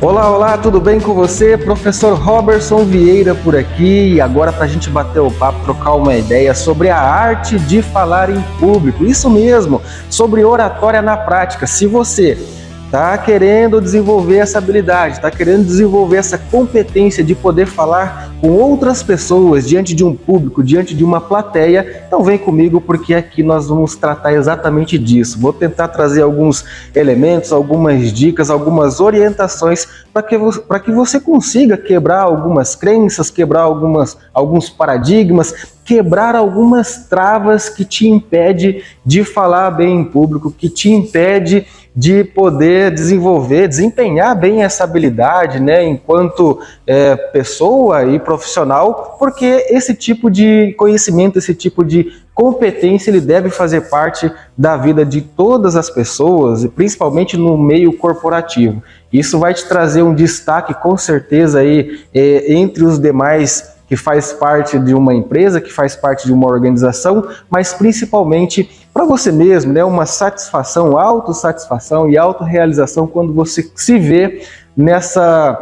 Olá, olá, tudo bem com você? Professor Roberson Vieira por aqui e agora para a gente bater o papo, trocar uma ideia sobre a arte de falar em público. Isso mesmo, sobre oratória na prática. Se você está querendo desenvolver essa habilidade, está querendo desenvolver essa competência de poder falar com outras pessoas diante de um público, diante de uma plateia, então vem comigo porque aqui nós vamos tratar exatamente disso. Vou tentar trazer alguns elementos, algumas dicas, algumas orientações para que você consiga quebrar algumas crenças, quebrar alguns paradigmas, quebrar algumas travas que te impede de falar bem em público, que te impede de poder desempenhar bem essa habilidade, né, enquanto pessoa e profissional, porque esse tipo de conhecimento, esse tipo de competência, ele deve fazer parte da vida de todas as pessoas, e principalmente no meio corporativo. Isso vai te trazer um destaque, com certeza, aí, entre os demais que faz parte de uma empresa, que faz parte de uma organização, mas principalmente para você mesmo, né? Uma satisfação, autossatisfação e autorrealização quando você se vê nessa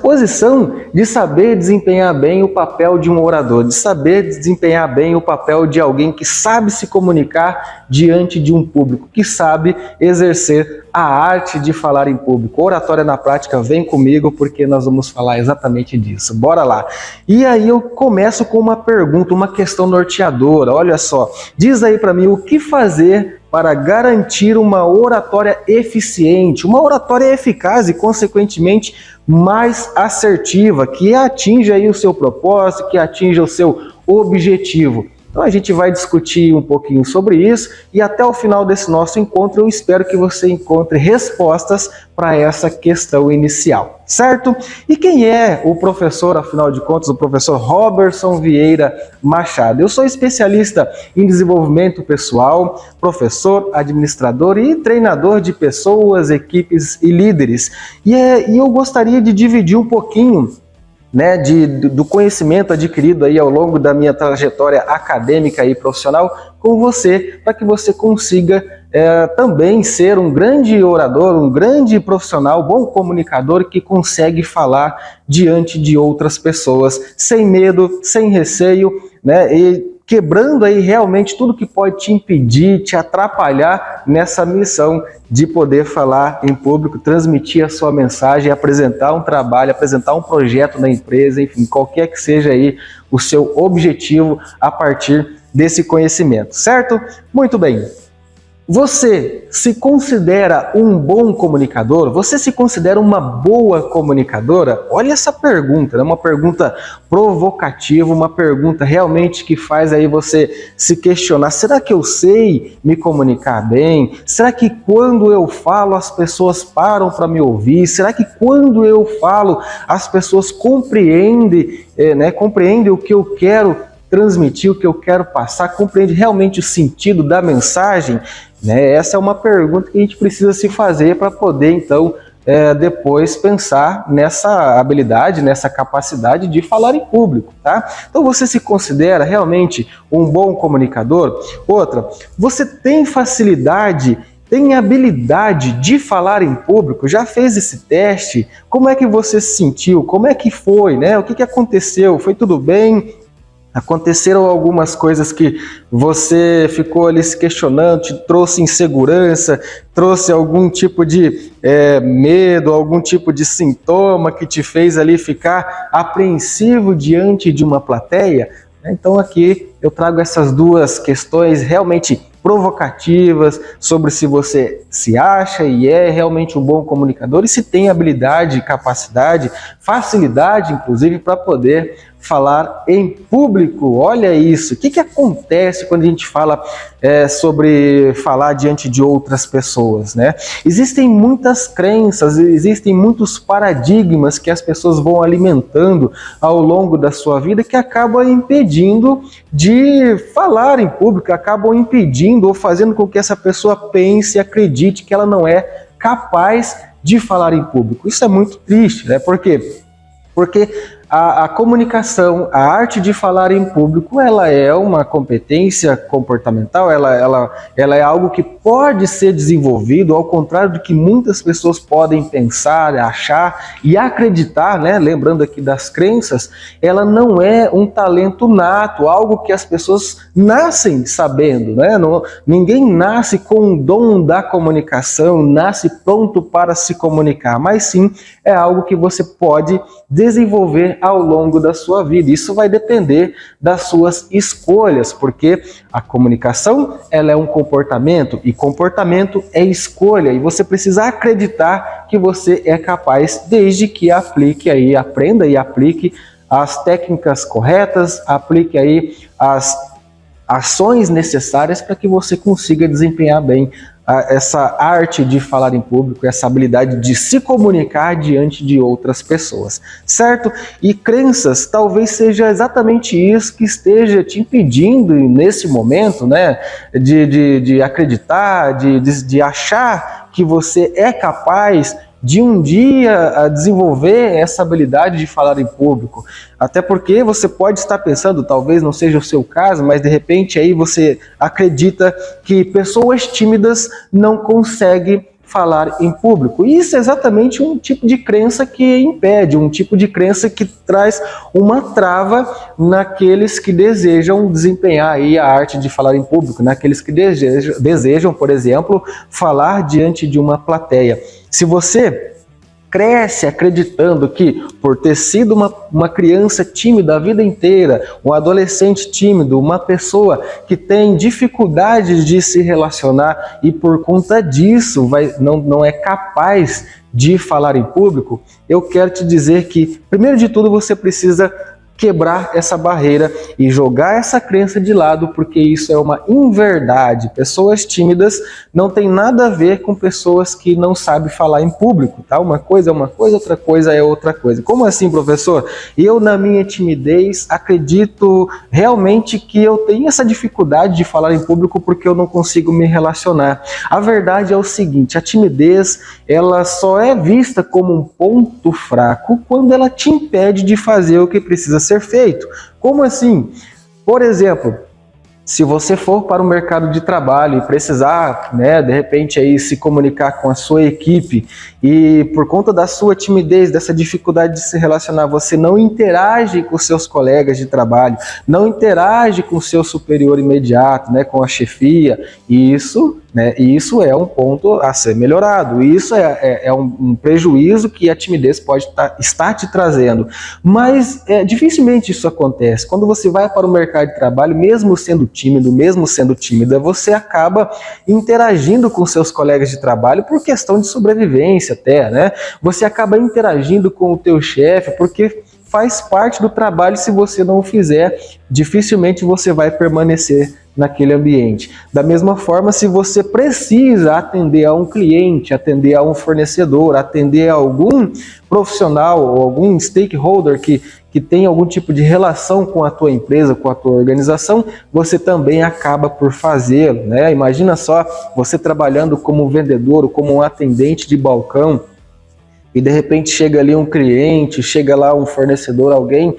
posição de saber desempenhar bem o papel de um orador, de saber desempenhar bem o papel de alguém que sabe se comunicar diante de um público, que sabe exercer a arte de falar em público. Oratória na prática, vem comigo porque nós vamos falar exatamente disso. Bora lá! E aí eu começo com uma pergunta, uma questão norteadora. Olha só, diz aí para mim o que fazer para garantir uma oratória eficiente, uma oratória eficaz e, consequentemente, mais assertiva, que atinja aí o seu propósito, que atinja o seu objetivo. Então a gente vai discutir um pouquinho sobre isso e até o final desse nosso encontro eu espero que você encontre respostas para essa questão inicial, certo? E quem é o professor, afinal de contas, o professor Roberson Vieira Machado? Eu sou especialista em desenvolvimento pessoal, professor, administrador e treinador de pessoas, equipes e líderes. E eu gostaria de dividir um pouquinho, né, do conhecimento adquirido aí ao longo da minha trajetória acadêmica e profissional com você, para que você consiga também ser um grande orador, um grande profissional, bom comunicador que consegue falar diante de outras pessoas sem medo, sem receio, né, e quebrando aí realmente tudo que pode te impedir, te atrapalhar nessa missão de poder falar em público, transmitir a sua mensagem, apresentar um trabalho, apresentar um projeto na empresa, enfim, qualquer que seja aí o seu objetivo a partir desse conhecimento, certo? Muito bem. Você se considera um bom comunicador? Você se considera uma boa comunicadora? Olha essa pergunta, é uma pergunta provocativa, uma pergunta realmente que faz aí você se questionar. Será que eu sei me comunicar bem? Será que quando eu falo as pessoas param para me ouvir? Será que quando eu falo as pessoas compreendem o que eu quero transmitir, o que eu quero passar, compreende realmente o sentido da mensagem? Essa é uma pergunta que a gente precisa se fazer para poder, então, depois pensar nessa habilidade, nessa capacidade de falar em público, tá? Então, você se considera realmente um bom comunicador? Outra, você tem facilidade, tem habilidade de falar em público? Já fez esse teste? Como é que você se sentiu? Como é que foi, né? O que aconteceu? Foi tudo bem? Aconteceram algumas coisas que você ficou ali se questionando, te trouxe insegurança, trouxe algum tipo de medo, algum tipo de sintoma que te fez ali ficar apreensivo diante de uma plateia? Então aqui eu trago essas duas questões realmente provocativas sobre se você se acha e é realmente um bom comunicador e se tem habilidade, capacidade, facilidade, inclusive, para poder falar em público. Olha isso, o que acontece quando a gente fala sobre falar diante de outras pessoas, né? Existem muitas crenças, existem muitos paradigmas que as pessoas vão alimentando ao longo da sua vida que acabam impedindo de falar em público, acabam impedindo ou fazendo com que essa pessoa pense e acredite que ela não é capaz de falar em público. Isso é muito triste, né? Por quê? Porque a comunicação, a arte de falar em público, ela é uma competência comportamental, ela é algo que pode ser desenvolvido, ao contrário do que muitas pessoas podem pensar, achar e acreditar, né? Lembrando aqui das crenças, ela não é um talento nato, algo que as pessoas nascem sabendo, né? Ninguém nasce com o dom da comunicação, nasce pronto para se comunicar, mas sim é algo que você pode desenvolver ao longo da sua vida. Isso vai depender das suas escolhas, porque a comunicação, ela é um comportamento e comportamento é escolha, e você precisa acreditar que você é capaz, desde que aplique aí, aprenda e aplique as técnicas corretas, aplique aí as ações necessárias para que você consiga desempenhar bem essa arte de falar em público, essa habilidade de se comunicar diante de outras pessoas, certo? E crenças talvez seja exatamente isso que esteja te impedindo nesse momento, né, de acreditar, de achar que você é capaz de um dia desenvolver essa habilidade de falar em público. Até porque você pode estar pensando, talvez não seja o seu caso, mas de repente aí você acredita que pessoas tímidas não conseguem falar em público. E isso é exatamente um tipo de crença que impede, um tipo de crença que traz uma trava naqueles que desejam desempenhar aí a arte de falar em público, naqueles que desejam, por exemplo, falar diante de uma plateia. Se você cresce acreditando que, por ter sido uma criança tímida a vida inteira, um adolescente tímido, uma pessoa que tem dificuldades de se relacionar e por conta disso não é capaz de falar em público, eu quero te dizer que, primeiro de tudo, você precisa quebrar essa barreira e jogar essa crença de lado, porque isso é uma inverdade. Pessoas tímidas não tem nada a ver com pessoas que não sabem falar em público, tá? Uma coisa é uma coisa, outra coisa é outra coisa. Como assim, professor? Eu, na minha timidez, acredito realmente que eu tenho essa dificuldade de falar em público porque eu não consigo me relacionar. A verdade é o seguinte, a timidez, ela só é vista como um ponto fraco quando ela te impede de fazer o que precisa ser feito. Como assim? Por exemplo, se você for para o mercado de trabalho e precisar, né, de repente aí se comunicar com a sua equipe e por conta da sua timidez, dessa dificuldade de se relacionar, você não interage com seus colegas de trabalho, não interage com o seu superior imediato, né, com a chefia, isso é um ponto a ser melhorado. Isso é um prejuízo que a timidez pode estar te trazendo. Mas dificilmente isso acontece. Quando você vai para o mercado de trabalho, mesmo sendo tímido, mesmo sendo tímida, você acaba interagindo com seus colegas de trabalho por questão de sobrevivência até, né? Você acaba interagindo com o teu chefe porque faz parte do trabalho. Se você não o fizer, dificilmente você vai permanecer naquele ambiente. Da mesma forma, se você precisa atender a um cliente, atender a um fornecedor, atender a algum profissional ou algum stakeholder que tem algum tipo de relação com a tua empresa, com a tua organização, você também acaba por fazê-lo, né? Imagina só você trabalhando como vendedor ou como um atendente de balcão, e de repente chega ali um cliente, chega lá um fornecedor, alguém,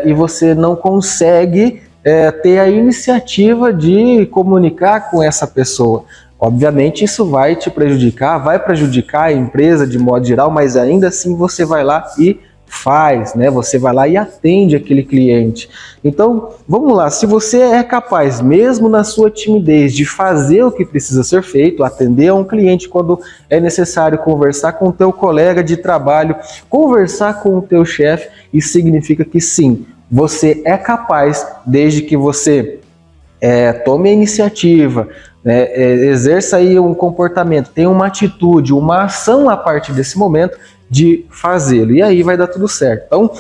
e você não consegue ter a iniciativa de comunicar com essa pessoa. Obviamente isso vai te prejudicar, vai prejudicar a empresa de modo geral, mas ainda assim você vai lá e faz, né? Você vai lá e atende aquele cliente. Então, vamos lá, se você é capaz, mesmo na sua timidez, de fazer o que precisa ser feito, atender a um cliente quando é necessário, conversar com o teu colega de trabalho, conversar com o teu chefe, isso significa que sim, você é capaz, desde que você tome a iniciativa, exerça aí um comportamento, tenha uma atitude, uma ação a partir desse momento, de fazê-lo, e aí vai dar tudo certo. Então,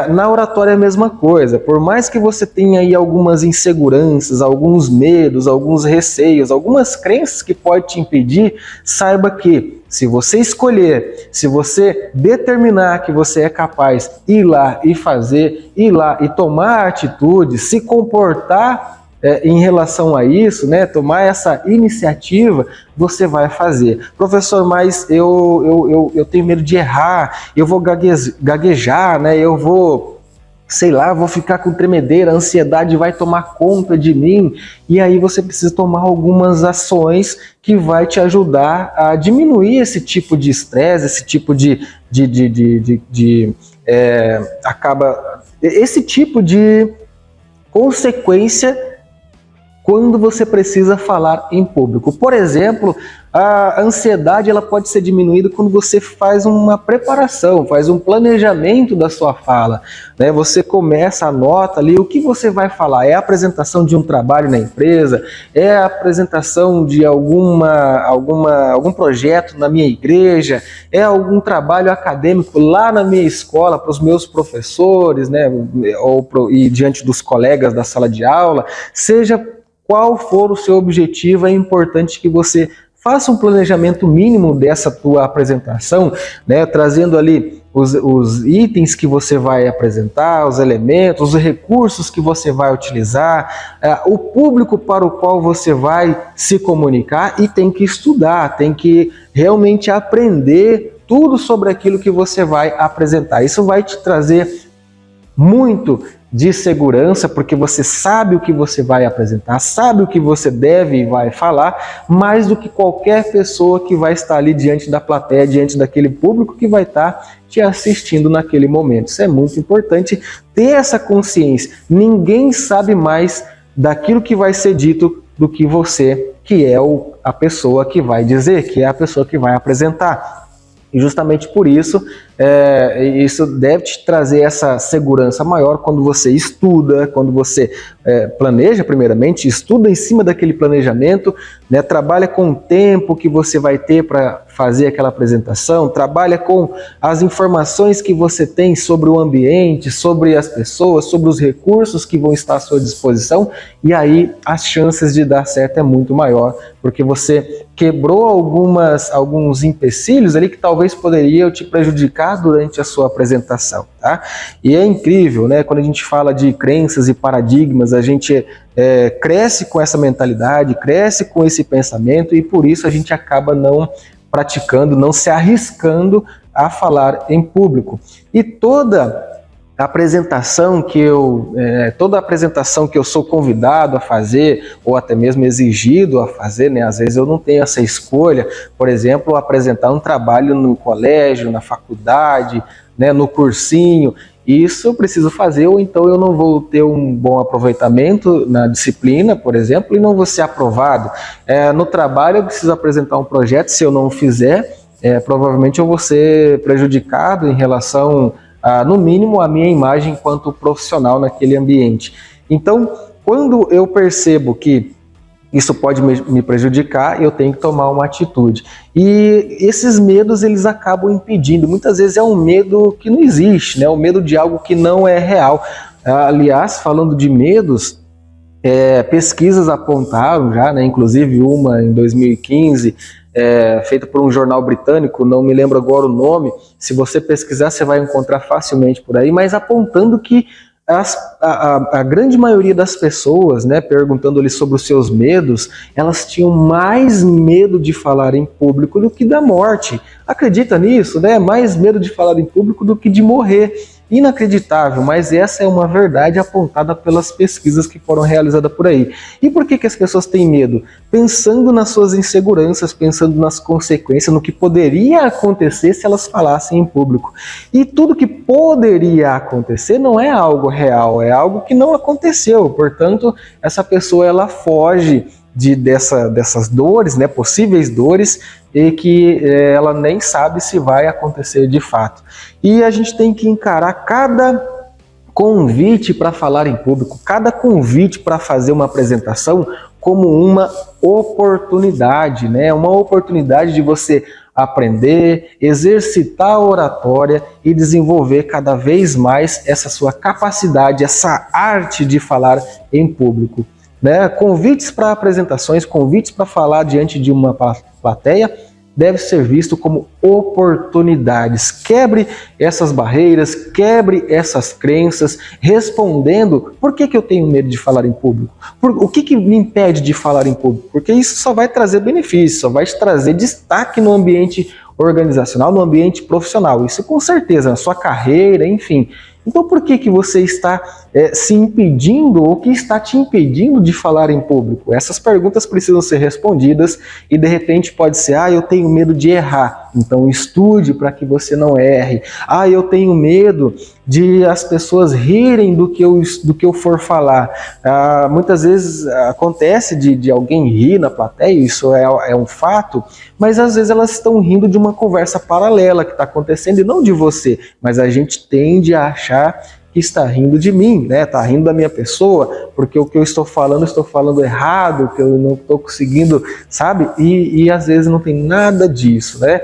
na oratória é a mesma coisa, por mais que você tenha aí algumas inseguranças, alguns medos, alguns receios, algumas crenças que podem te impedir, saiba que se você escolher, se você determinar que você é capaz, ir lá e fazer, ir lá e tomar atitude, se comportar em relação a isso, né, tomar essa iniciativa, você vai fazer. Professor, mas eu tenho medo de errar, eu vou gaguejar, né, eu vou, sei lá, vou ficar com tremedeira, a ansiedade vai tomar conta de mim, e aí você precisa tomar algumas ações que vai te ajudar a diminuir esse tipo de estresse, esse tipo esse tipo de consequência quando você precisa falar em público. Por exemplo, a ansiedade ela pode ser diminuída quando você faz uma preparação, faz um planejamento da sua fala, né? Você começa, anota ali o que você vai falar. É a apresentação de um trabalho na empresa, é a apresentação de algum projeto na minha igreja, é algum trabalho acadêmico lá na minha escola para os meus professores, né? E diante dos colegas da sala de aula, seja qual for o seu objetivo, é importante que você faça um planejamento mínimo dessa tua apresentação, né, trazendo ali os itens que você vai apresentar, os elementos, os recursos que você vai utilizar, o público para o qual você vai se comunicar, e tem que estudar, tem que realmente aprender tudo sobre aquilo que você vai apresentar. Isso vai te trazer muito de segurança, porque você sabe o que você vai apresentar, sabe o que você deve e vai falar, mais do que qualquer pessoa que vai estar ali diante da plateia, diante daquele público que vai estar te assistindo naquele momento. Isso é muito importante, ter essa consciência. Ninguém sabe mais daquilo que vai ser dito do que você, que é a pessoa que vai dizer, que é a pessoa que vai apresentar. E justamente por isso, isso deve te trazer essa segurança maior quando você estuda, quando você planeja primeiramente, estuda em cima daquele planejamento, né, trabalha com o tempo que você vai ter para fazer aquela apresentação, trabalha com as informações que você tem sobre o ambiente, sobre as pessoas, sobre os recursos que vão estar à sua disposição, e aí as chances de dar certo é muito maior, porque você quebrou alguns empecilhos ali que talvez poderiam te prejudicar durante a sua apresentação, tá? E é incrível, né? Quando a gente fala de crenças e paradigmas, a gente cresce com essa mentalidade, cresce com esse pensamento, e por isso a gente acaba não praticando, não se arriscando a falar em público. E toda apresentação que eu sou convidado a fazer, ou até mesmo exigido a fazer, né? Às vezes eu não tenho essa escolha, por exemplo, apresentar um trabalho no colégio, na faculdade, né? No cursinho, isso eu preciso fazer, ou então eu não vou ter um bom aproveitamento na disciplina, por exemplo, e não vou ser aprovado. No trabalho eu preciso apresentar um projeto, se eu não fizer, provavelmente eu vou ser prejudicado em relação no mínimo, a minha imagem enquanto profissional naquele ambiente. Então, quando eu percebo que isso pode me prejudicar, eu tenho que tomar uma atitude. E esses medos, eles acabam impedindo. Muitas vezes é um medo que não existe, né? O medo de algo que não é real. Aliás, falando de medos, pesquisas apontaram já, né? Inclusive uma em 2015, feita por um jornal britânico, não me lembro agora o nome, se você pesquisar você vai encontrar facilmente por aí, mas apontando que a grande maioria das pessoas, né, perguntando-lhe sobre os seus medos, elas tinham mais medo de falar em público do que da morte. Acredita nisso, né? Mais medo de falar em público do que de morrer. Inacreditável, mas essa é uma verdade apontada pelas pesquisas que foram realizadas por aí. E por que as pessoas têm medo? Pensando nas suas inseguranças, pensando nas consequências, no que poderia acontecer se elas falassem em público. E tudo que poderia acontecer não é algo real, é algo que não aconteceu. Portanto, essa pessoa ela foge dessas dores, né, possíveis dores, e que ela nem sabe se vai acontecer de fato. E a gente tem que encarar cada convite para falar em público, cada convite para fazer uma apresentação como uma oportunidade, né? Uma oportunidade de você aprender, exercitar a oratória e desenvolver cada vez mais essa sua capacidade, essa arte de falar em público, né? Convites para apresentações, convites para falar diante de uma plateia deve ser visto como oportunidades. Quebre essas barreiras, quebre essas crenças, respondendo por que eu tenho medo de falar em público? O que me impede de falar em público? Porque isso só vai trazer benefício, só vai te trazer destaque no ambiente organizacional, no ambiente profissional. Isso com certeza, na sua carreira, enfim. Então por que você está se impedindo, ou o que está te impedindo de falar em público? Essas perguntas precisam ser respondidas e de repente pode ser, eu tenho medo de errar, então estude para que você não erre. Eu tenho medo de as pessoas rirem do que eu for falar. Muitas vezes acontece de alguém rir na plateia, isso é um fato, mas às vezes elas estão rindo de uma conversa paralela que está acontecendo e não de você, mas a gente tende a achar que está rindo de mim, né? Está rindo da minha pessoa, porque o que eu estou falando errado, que eu não estou conseguindo, sabe? E às vezes não tem nada disso, né?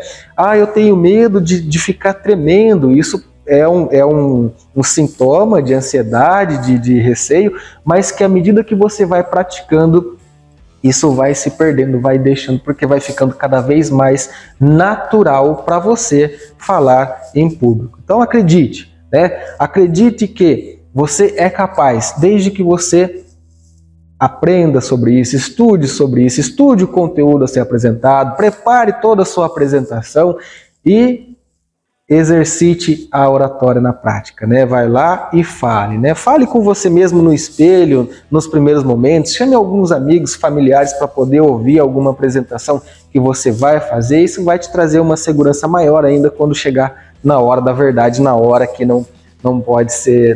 Eu tenho medo de ficar tremendo, isso é um sintoma de ansiedade, de receio, mas que à medida que você vai praticando, isso vai se perdendo, vai deixando, porque vai ficando cada vez mais natural para você falar em público. Então acredite, né? Acredite que você é capaz, desde que você aprenda sobre isso, estude o conteúdo a ser apresentado, prepare toda a sua apresentação e exercite a oratória na prática, né? Vai lá e fale, né? Fale com você mesmo no espelho, nos primeiros momentos, chame alguns amigos, familiares para poder ouvir alguma apresentação que você vai fazer. Isso vai te trazer uma segurança maior ainda quando chegar na hora da verdade, na hora que não pode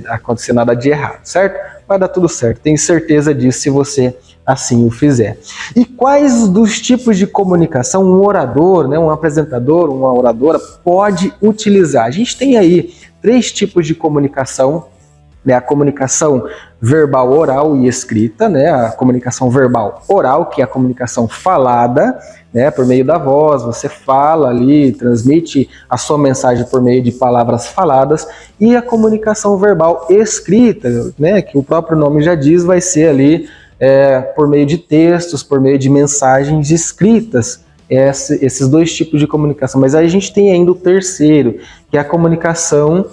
acontecer nada de errado, certo? Vai dar tudo certo, tenho certeza disso se você assim o fizer. E quais dos tipos de comunicação um orador, né, um apresentador, uma oradora pode utilizar? A gente tem aí 3 tipos de comunicação, né, a comunicação verbal oral e escrita, né, a comunicação verbal oral, que é a comunicação falada, né, por meio da voz, você fala ali, transmite a sua mensagem por meio de palavras faladas, e a comunicação verbal escrita, né, que o próprio nome já diz, vai ser ali por meio de textos, por meio de mensagens escritas, esses 2 tipos de comunicação. Mas aí a gente tem ainda o terceiro, que é a comunicação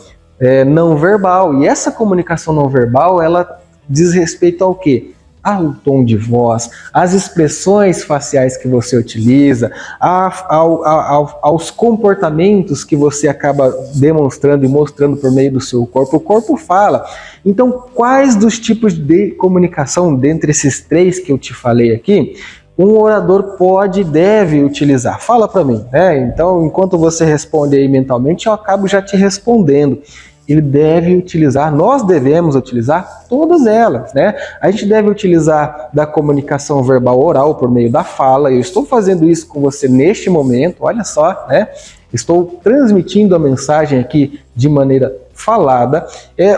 não verbal. E essa comunicação não verbal, ela diz respeito ao quê? Ao tom de voz, às expressões faciais que você utiliza, aos comportamentos que você acaba demonstrando e mostrando por meio do seu corpo. O corpo fala. Então, quais dos tipos de comunicação, dentre esses 3 que eu te falei aqui, um orador pode e deve utilizar? Fala para mim, né? Então, enquanto você responde aí mentalmente, eu acabo já te respondendo. Ele deve utilizar, nós devemos utilizar todas elas, né? A gente deve utilizar da comunicação verbal oral por meio da fala. Eu estou fazendo isso com você neste momento, olha só, né? Estou transmitindo a mensagem aqui de maneira falada.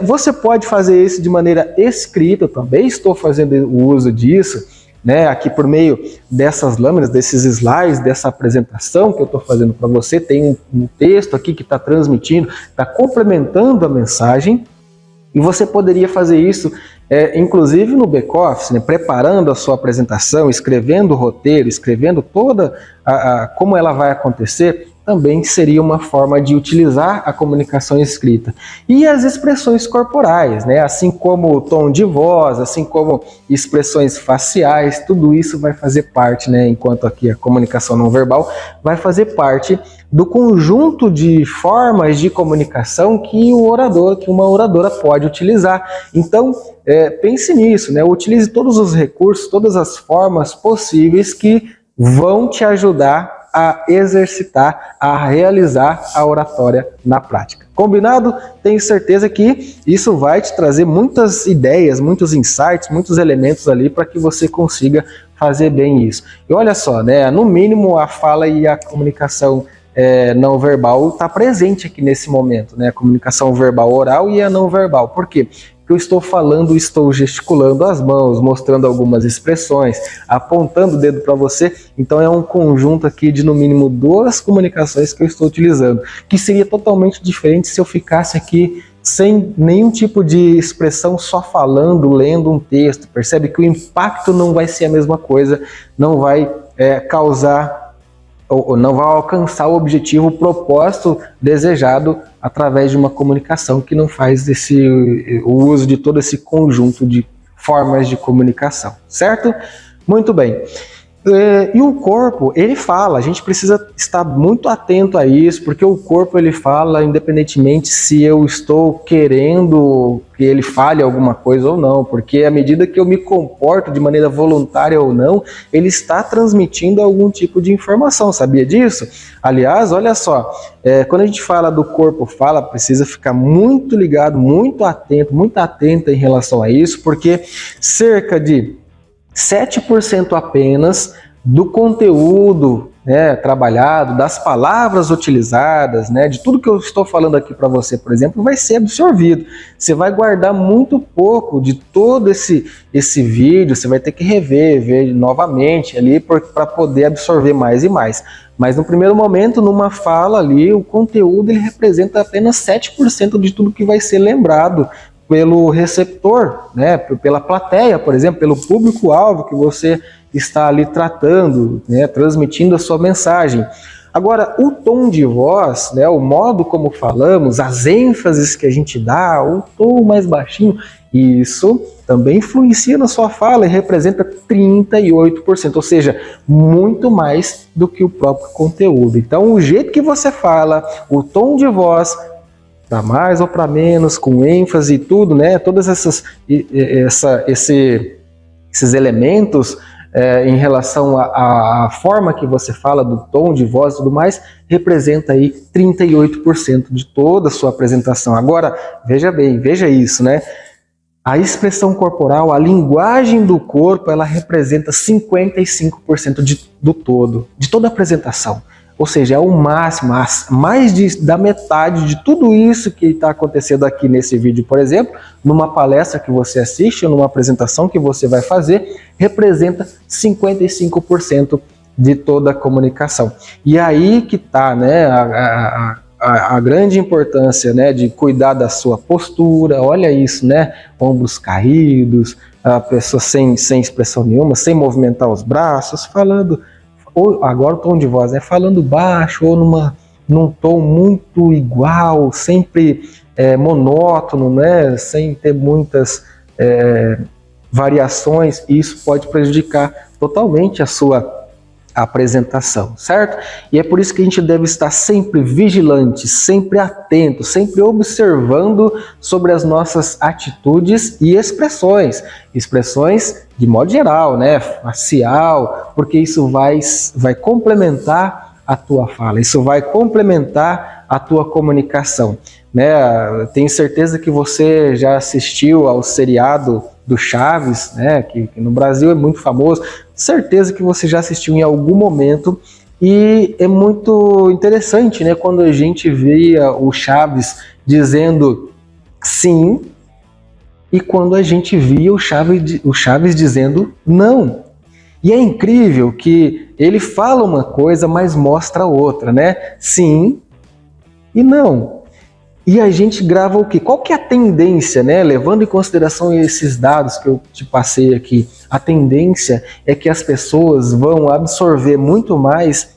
Você pode fazer isso de maneira escrita, eu também estou fazendo o uso disso, né, aqui por meio dessas lâminas, desses slides, dessa apresentação que eu estou fazendo para você, tem um texto aqui que está transmitindo, está complementando a mensagem, e você poderia fazer isso, inclusive no back-office, né, preparando a sua apresentação, escrevendo o roteiro, escrevendo toda como ela vai acontecer. Também seria uma forma de utilizar a comunicação escrita. E as expressões corporais, né? Assim como o tom de voz, assim como expressões faciais, tudo isso vai fazer parte, né? Enquanto aqui a comunicação não verbal vai fazer parte do conjunto de formas de comunicação que uma oradora pode utilizar. Então, pense nisso, né? Utilize todos os recursos, todas as formas possíveis que vão te ajudar a exercitar, a realizar a oratória na prática. Combinado? Tenho certeza que isso vai te trazer muitas ideias, muitos insights, muitos elementos ali para que você consiga fazer bem isso. E olha só, né? No mínimo a fala e a comunicação não verbal está presente aqui nesse momento, né? A comunicação verbal oral e a não verbal. Por quê? Que eu estou falando, estou gesticulando as mãos, mostrando algumas expressões, apontando o dedo para você. Então é um conjunto aqui de no mínimo 2 comunicações que eu estou utilizando, que seria totalmente diferente se eu ficasse aqui sem nenhum tipo de expressão, só falando, lendo um texto. Percebe que o impacto não vai ser a mesma coisa, não vai causar ou não vai alcançar o objetivo, o propósito desejado através de uma comunicação que não faz o uso de todo esse conjunto de formas de comunicação, certo? Muito bem. E o corpo, ele fala, a gente precisa estar muito atento a isso, porque o corpo ele fala independentemente se eu estou querendo que ele fale alguma coisa ou não, porque à medida que eu me comporto de maneira voluntária ou não, ele está transmitindo algum tipo de informação, sabia disso? Aliás, olha só, quando a gente fala do corpo fala, precisa ficar muito ligado, muito atento, muito atenta em relação a isso, porque cerca de 7% apenas do conteúdo, né, trabalhado, das palavras utilizadas, né, de tudo que eu estou falando aqui para você, por exemplo, vai ser absorvido. Você vai guardar muito pouco de todo esse vídeo, você vai ter que ver novamente ali para poder absorver mais e mais. Mas no primeiro momento, numa fala ali, o conteúdo ele representa apenas 7% de tudo que vai ser lembrado pelo receptor, né, pela plateia, por exemplo, pelo público-alvo que você está ali tratando, né, transmitindo a sua mensagem. Agora, o tom de voz, né, o modo como falamos, as ênfases que a gente dá, o tom mais baixinho, isso também influencia na sua fala e representa 38%, ou seja, muito mais do que o próprio conteúdo. Então, o jeito que você fala, o tom de voz, para mais ou para menos, com ênfase e tudo, né? Todos esses elementos em relação à forma que você fala, do tom de voz e tudo mais, representa aí 38% de toda a sua apresentação. Agora, veja bem, veja isso, né? A expressão corporal, a linguagem do corpo, ela representa 55% do todo, de toda a apresentação. Ou seja, é o máximo, mais da metade de tudo isso que está acontecendo aqui nesse vídeo, por exemplo, numa palestra que você assiste, ou numa apresentação que você vai fazer, representa 55% de toda a comunicação. E aí que está, né, a grande importância, né, de cuidar da sua postura. Olha isso, né, ombros caídos, a pessoa sem expressão nenhuma, sem movimentar os braços, falando... Ou agora o tom de voz, né? Falando baixo ou num tom muito igual, sempre monótono, né? Sem ter muitas variações, e isso pode prejudicar totalmente a sua apresentação, certo? E é por isso que a gente deve estar sempre vigilante, sempre atento, sempre observando sobre as nossas atitudes e expressões de modo geral, né, facial, porque isso vai complementar a tua fala, isso vai complementar a tua comunicação, né? Tenho certeza que você já assistiu ao seriado do Chaves, né, que no Brasil é muito famoso. Certeza que você já assistiu em algum momento, e é muito interessante, né, quando a gente via o Chaves dizendo sim e quando a gente via o Chaves dizendo não. E é incrível que ele fala uma coisa, mas mostra outra, né? Sim e não. E a gente grava o quê? Qual que é a tendência, né? Levando em consideração esses dados que eu te passei aqui, a tendência é que as pessoas vão absorver muito mais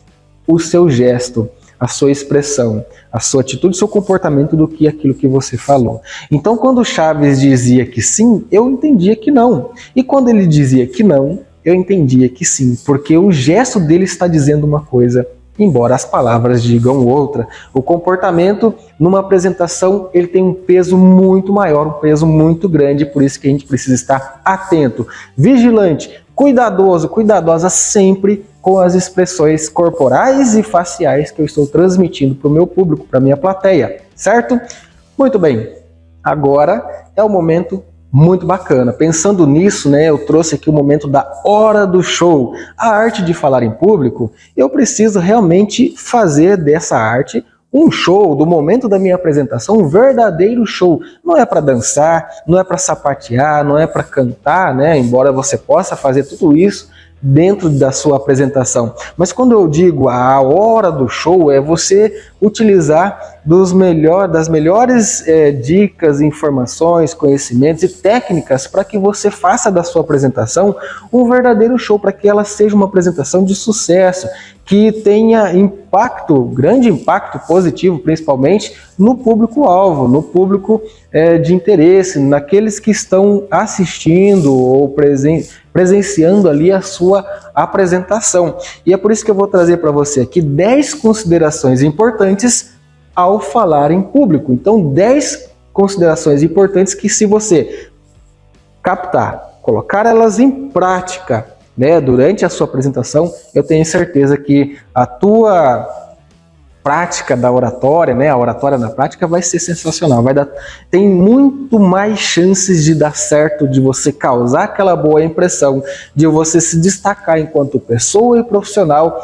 o seu gesto, a sua expressão, a sua atitude, o seu comportamento do que aquilo que você falou. Então, quando o Chaves dizia que sim, eu entendia que não. E quando ele dizia que não, eu entendia que sim, porque o gesto dele está dizendo uma coisa, embora as palavras digam outra. O comportamento numa apresentação, ele tem um peso muito maior, um peso muito grande, por isso que a gente precisa estar atento, vigilante, cuidadoso, cuidadosa sempre com as expressões corporais e faciais que eu estou transmitindo para o meu público, para a minha plateia, certo? Muito bem, agora é o momento muito bacana. Pensando nisso, né, eu trouxe aqui o momento da hora do show. A arte de falar em público, eu preciso realmente fazer dessa arte um show, do momento da minha apresentação, um verdadeiro show. Não é para dançar, não é para sapatear, não é para cantar, né, embora você possa fazer tudo isso dentro da sua apresentação. Mas quando eu digo a hora do show, é você utilizar das melhores dicas, informações, conhecimentos e técnicas para que você faça da sua apresentação um verdadeiro show, para que ela seja uma apresentação de sucesso, que tenha impacto, grande impacto positivo, principalmente no público-alvo, no público de interesse, naqueles que estão assistindo ou presenciando ali a sua apresentação. E é por isso que eu vou trazer para você aqui 10 considerações importantes ao falar em público. Então, 10 considerações importantes que, se você captar, colocar elas em prática, né, durante a sua apresentação, eu tenho certeza que a tua prática da oratória, né, a oratória na prática vai ser sensacional, tem muito mais chances de dar certo, de você causar aquela boa impressão, de você se destacar enquanto pessoa e profissional,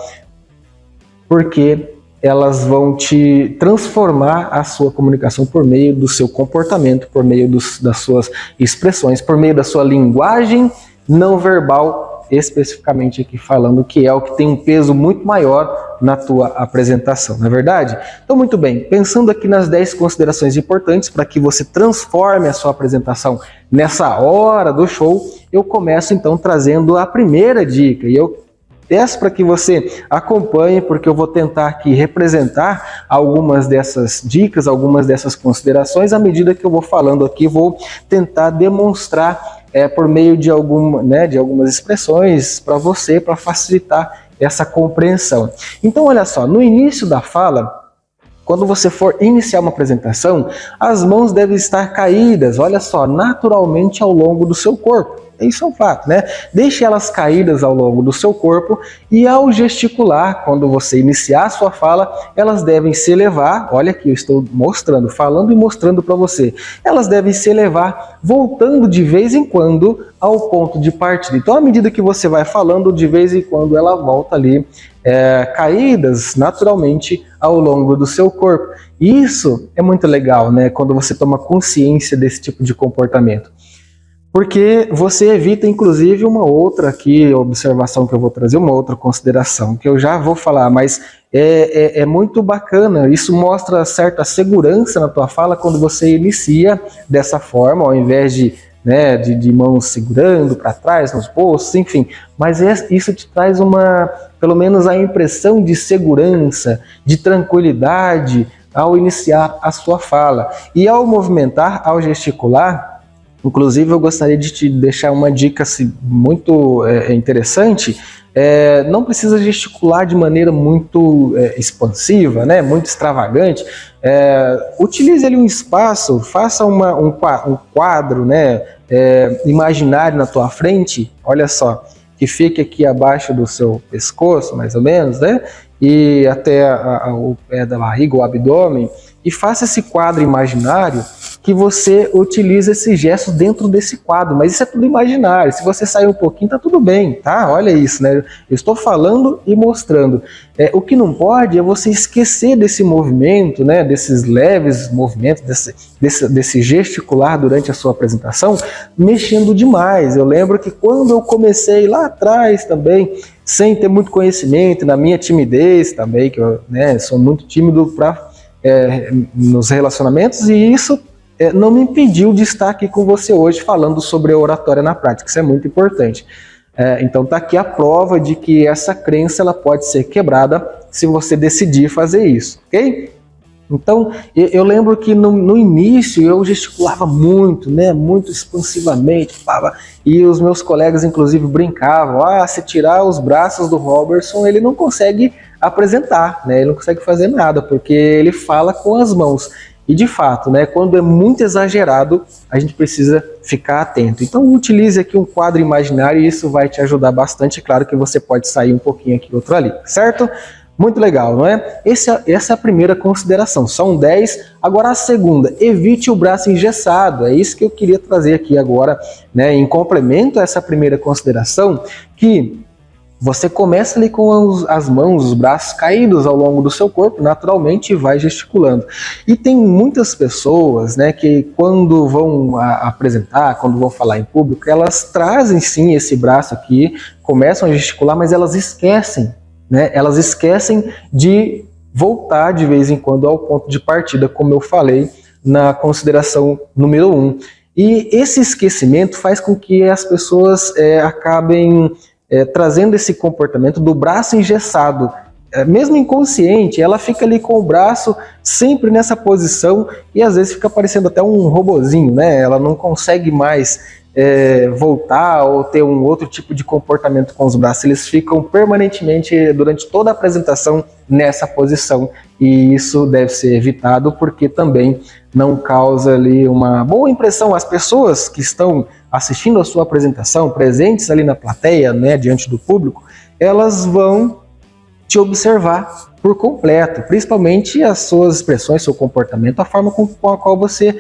porque elas vão te transformar a sua comunicação por meio do seu comportamento, por meio das suas expressões, por meio da sua linguagem não verbal, especificamente aqui falando, que é o que tem um peso muito maior na tua apresentação, não é verdade? Então, muito bem, pensando aqui nas 10 considerações importantes para que você transforme a sua apresentação nessa hora do show, eu começo então trazendo a primeira dica, e eu peço para que você acompanhe, porque eu vou tentar aqui representar algumas dessas dicas, algumas dessas considerações. À medida que eu vou falando aqui, vou tentar demonstrar por meio de algumas expressões para você, para facilitar essa compreensão. Então, olha só, no início da fala, quando você for iniciar uma apresentação, as mãos devem estar caídas, olha só, naturalmente ao longo do seu corpo. Isso é um fato, né? Deixe elas caídas ao longo do seu corpo e, ao gesticular, quando você iniciar a sua fala, elas devem se elevar. Olha aqui, eu estou mostrando, falando e mostrando para você. Elas devem se elevar, voltando de vez em quando ao ponto de partida. Então, à medida que você vai falando, de vez em quando ela volta ali, caídas naturalmente ao longo do seu corpo. E isso é muito legal, né? Quando você toma consciência desse tipo de comportamento. Porque você evita, inclusive, uma outra aqui, observação que eu vou trazer, uma outra consideração, que eu já vou falar, mas é muito bacana, isso mostra certa segurança na tua fala quando você inicia dessa forma, ao invés de mãos segurando para trás, nos bolsos, enfim, mas isso te traz pelo menos a impressão de segurança, de tranquilidade ao iniciar a sua fala. E ao movimentar, ao gesticular, inclusive, eu gostaria de te deixar uma dica assim, muito interessante. Não precisa gesticular de maneira muito expansiva, né, muito extravagante. Utilize ali um espaço, faça um quadro, né, imaginário na tua frente, olha só, que fique aqui abaixo do seu pescoço, mais ou menos, né, e até o pé da barriga, o abdômen, e faça esse quadro imaginário que você utiliza esses gestos dentro desse quadro, mas isso é tudo imaginário. Se você sair um pouquinho, tá tudo bem, tá? Olha isso, né? Eu estou falando e mostrando. O que não pode é você esquecer desse movimento, né? Desses leves movimentos, desse gesticular durante a sua apresentação, mexendo demais. Eu lembro que quando eu comecei lá atrás também, sem ter muito conhecimento, na minha timidez também, que eu sou muito tímido nos relacionamentos, e isso não me impediu de estar aqui com você hoje falando sobre a oratória na prática. Isso é muito importante. Então está aqui a prova de que essa crença ela pode ser quebrada se você decidir fazer isso, ok? Então eu lembro que no início eu gesticulava muito, né, muito expansivamente, e os meus colegas inclusive brincavam, se tirar os braços do Robertson ele não consegue apresentar, né, ele não consegue fazer nada, porque ele fala com as mãos. E de fato, né, quando é muito exagerado, a gente precisa ficar atento. Então utilize aqui um quadro imaginário e isso vai te ajudar bastante. Claro que você pode sair um pouquinho aqui, outro ali, certo? Muito legal, não é? Essa é a primeira consideração, são 10. Agora a segunda, evite o braço engessado. É isso que eu queria trazer aqui agora, né, em complemento a essa primeira consideração, que você começa ali com as mãos, os braços caídos ao longo do seu corpo, naturalmente, e vai gesticulando. E tem muitas pessoas, né, que quando vão apresentar, quando vão falar em público, elas trazem sim esse braço aqui, começam a gesticular, mas elas esquecem, né, elas esquecem de voltar de vez em quando ao ponto de partida, como eu falei na consideração número 1. E esse esquecimento faz com que as pessoas acabem trazendo esse comportamento do braço engessado. Mesmo inconsciente, ela fica ali com o braço sempre nessa posição e às vezes fica parecendo até um robozinho, né? Ela não consegue mais voltar ou ter um outro tipo de comportamento com os braços. Eles ficam permanentemente, durante toda a apresentação, nessa posição. E isso deve ser evitado porque também não causa ali uma boa impressão. As pessoas que estão assistindo a sua apresentação, presentes ali na plateia, né, diante do público, elas vão te observar por completo, principalmente as suas expressões, seu comportamento, a forma com a qual você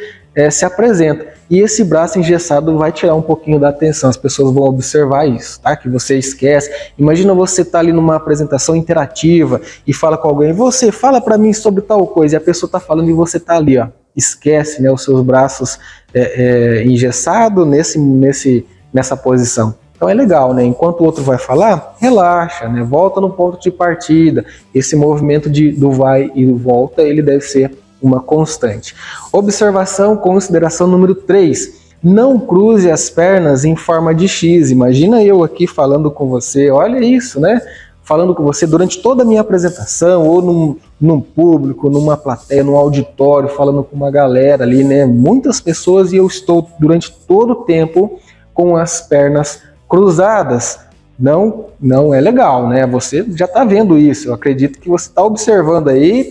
se apresenta. E esse braço engessado vai tirar um pouquinho da atenção, as pessoas vão observar isso, tá? Que você esquece. Imagina você estar ali numa apresentação interativa e fala com alguém, você fala para mim sobre tal coisa, e a pessoa está falando e você está ali, ó, esquece, né, os seus braços engessados nessa posição. Então é legal, né? Enquanto o outro vai falar, relaxa, né? Volta no ponto de partida. Esse movimento do vai e volta, ele deve ser uma constante. Observação, consideração número 3. Não cruze as pernas em forma de X. Imagina eu aqui falando com você, olha isso, né? Falando com você durante toda a minha apresentação, ou num público, numa plateia, num auditório, falando com uma galera ali, né? Muitas pessoas, e eu estou durante todo o tempo com as pernas cruzadas. Não é legal, né? Você já está vendo isso, eu acredito que você está observando aí,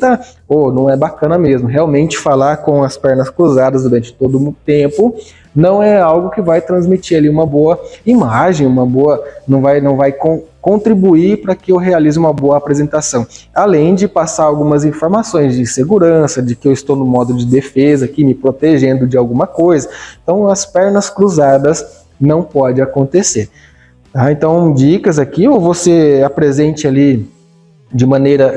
não é bacana mesmo. Realmente falar com as pernas cruzadas durante todo o tempo não é algo que vai transmitir ali uma boa imagem, não vai contribuir para que eu realize uma boa apresentação. Além de passar algumas informações de segurança, de que eu estou no modo de defesa aqui, me protegendo de alguma coisa. Então as pernas cruzadas não pode acontecer. Então, dicas aqui, ou você apresente ali de maneira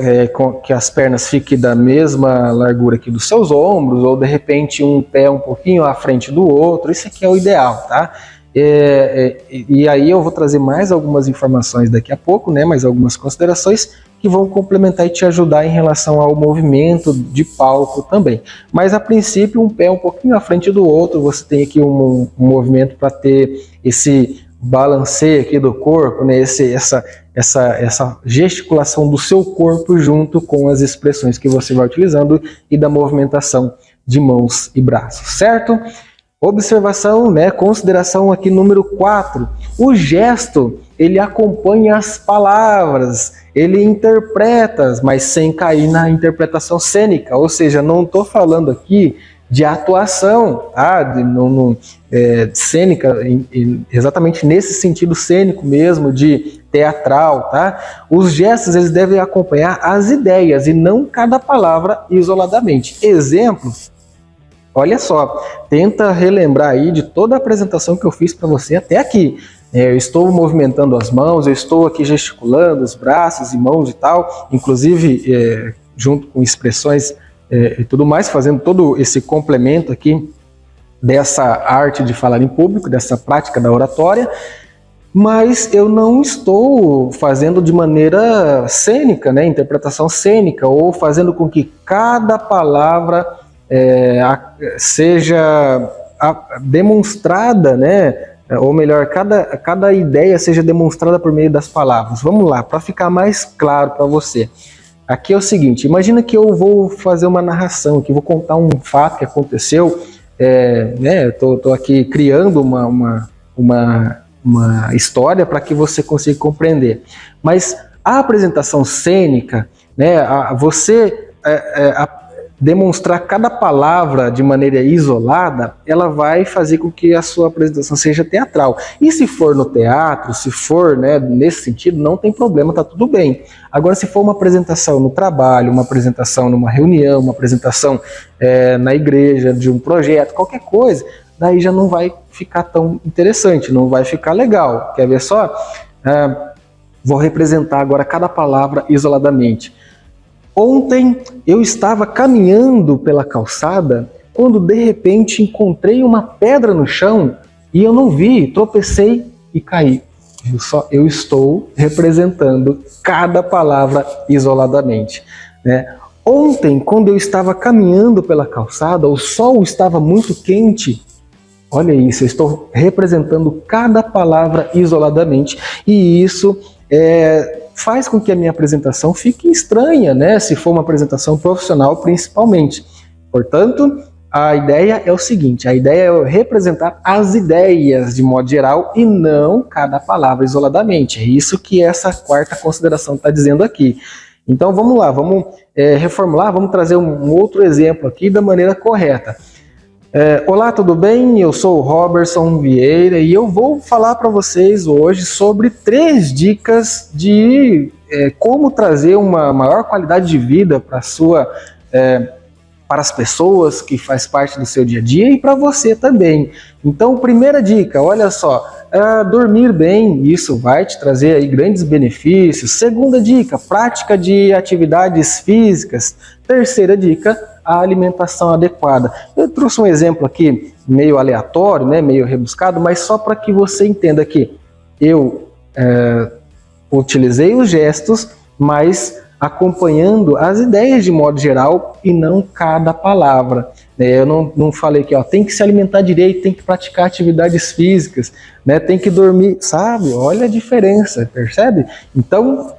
que as pernas fiquem da mesma largura aqui dos seus ombros, ou de repente um pé um pouquinho à frente do outro, isso aqui é o ideal, tá? E aí eu vou trazer mais algumas informações daqui a pouco, né? Mais algumas considerações que vão complementar e te ajudar em relação ao movimento de palco também. Mas a princípio, um pé um pouquinho à frente do outro, você tem aqui um movimento para ter esse balanceio aqui do corpo, né? Essa gesticulação do seu corpo junto com as expressões que você vai utilizando e da movimentação de mãos e braços, certo? Observação, né? Consideração aqui número 4. O gesto, ele acompanha as palavras, ele interpreta, mas sem cair na interpretação cênica. Ou seja, não estou falando aqui de atuação, tá? Cênica, exatamente nesse sentido cênico mesmo, de teatral, tá? Os gestos, eles devem acompanhar as ideias e não cada palavra isoladamente. Exemplo, olha só, tenta relembrar aí de toda a apresentação que eu fiz para você até aqui. Eu estou movimentando as mãos, eu estou aqui gesticulando os braços e mãos e tal, inclusive junto com expressões e tudo mais, fazendo todo esse complemento aqui dessa arte de falar em público, dessa prática da oratória, mas eu não estou fazendo de maneira cênica, né, interpretação cênica, ou fazendo com que cada palavra seja demonstrada, né, ou melhor, cada ideia seja demonstrada por meio das palavras. Vamos lá, para ficar mais claro para você. Aqui é o seguinte, imagina que eu vou fazer uma narração, que vou contar um fato que aconteceu, estou aqui criando uma história para que você consiga compreender. Mas a apresentação cênica, né, demonstrar cada palavra de maneira isolada, ela vai fazer com que a sua apresentação seja teatral. E se for no teatro, se for, né, nesse sentido, não tem problema, tá tudo bem. Agora, se for uma apresentação no trabalho, uma apresentação numa reunião, uma apresentação na igreja, de um projeto, qualquer coisa, daí já não vai ficar tão interessante, não vai ficar legal. Quer ver só? Vou representar agora cada palavra isoladamente. Ontem eu estava caminhando pela calçada quando de repente encontrei uma pedra no chão e eu não vi, tropecei e caí. Eu estou representando cada palavra isoladamente, né? Ontem, quando eu estava caminhando pela calçada, o sol estava muito quente. Olha isso, eu estou representando cada palavra isoladamente e isso faz com que a minha apresentação fique estranha, né? Se for uma apresentação profissional, principalmente. Portanto, a ideia é o seguinte, a ideia é representar as ideias de modo geral e não cada palavra isoladamente. É isso que essa quarta consideração está dizendo aqui. Então vamos lá, vamos reformular, vamos trazer um outro exemplo aqui da maneira correta. Olá, tudo bem? Eu sou o Robertson Vieira e eu vou falar para vocês hoje sobre 3 dicas de como trazer uma maior qualidade de vida para as pessoas que faz parte do seu dia a dia e para você também. Então, primeira dica, olha só, dormir bem, isso vai te trazer aí grandes benefícios. Segunda dica, prática de atividades físicas. Terceira dica, a alimentação adequada. Eu trouxe um exemplo aqui meio aleatório, né, meio rebuscado, mas só para que você entenda que eu utilizei os gestos, mas acompanhando as ideias de modo geral e não cada palavra. Eu não falei que tem que se alimentar direito, tem que praticar atividades físicas, né, tem que dormir, sabe? Olha a diferença, percebe? Então,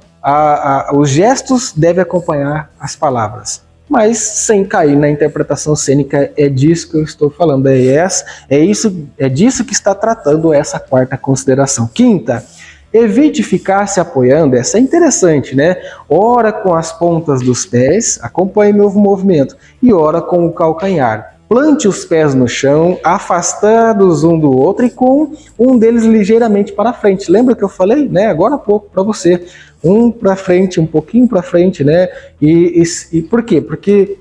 os gestos devem acompanhar as palavras, mas sem cair na interpretação cênica. É disso que eu estou falando, é disso que está tratando essa quarta consideração. Quinta, evite ficar se apoiando, essa é interessante, né? Ora com as pontas dos pés, acompanhe meu movimento, e ora com o calcanhar. Plante os pés no chão, afastados um do outro e com um deles ligeiramente para frente. Lembra que eu falei, né? Agora há pouco para você. Um para frente, um pouquinho para frente, né? E por quê? Porque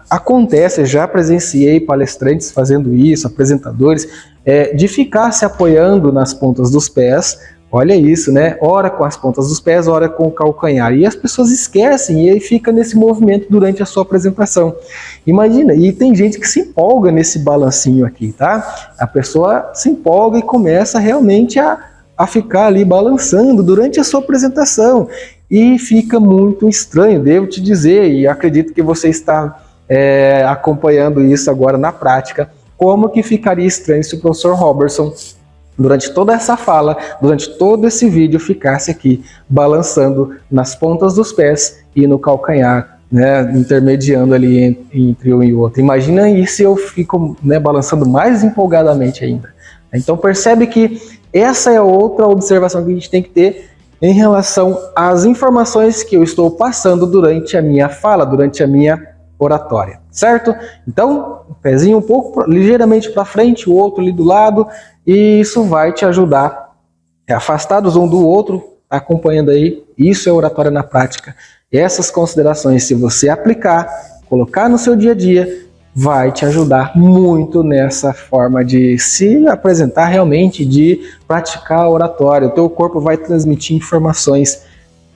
acontece, já presenciei palestrantes fazendo isso, apresentadores, de ficar se apoiando nas pontas dos pés. Olha isso, né? Ora com as pontas dos pés, ora com o calcanhar. E as pessoas esquecem e aí fica nesse movimento durante a sua apresentação. Imagina, e tem gente que se empolga nesse balancinho aqui, tá? A pessoa se empolga e começa realmente a ficar ali balançando durante a sua apresentação. E fica muito estranho, devo te dizer, e acredito que você está acompanhando isso agora na prática, como que ficaria estranho se o professor Robertson, durante toda essa fala, durante todo esse vídeo, ficasse aqui balançando nas pontas dos pés e no calcanhar, né, intermediando ali entre um e o outro. Imagina isso se eu fico, né, balançando mais empolgadamente ainda. Então percebe que essa é outra observação que a gente tem que ter em relação às informações que eu estou passando durante a minha fala, durante a minha oratória, certo? Então, um pezinho um pouco ligeiramente para frente, o outro ali do lado, e isso vai te ajudar afastados um do outro, acompanhando aí. Isso é oratória na prática. Essas considerações, se você aplicar, colocar no seu dia a dia, vai te ajudar muito nessa forma de se apresentar realmente, de praticar a oratória. O teu corpo vai transmitir informações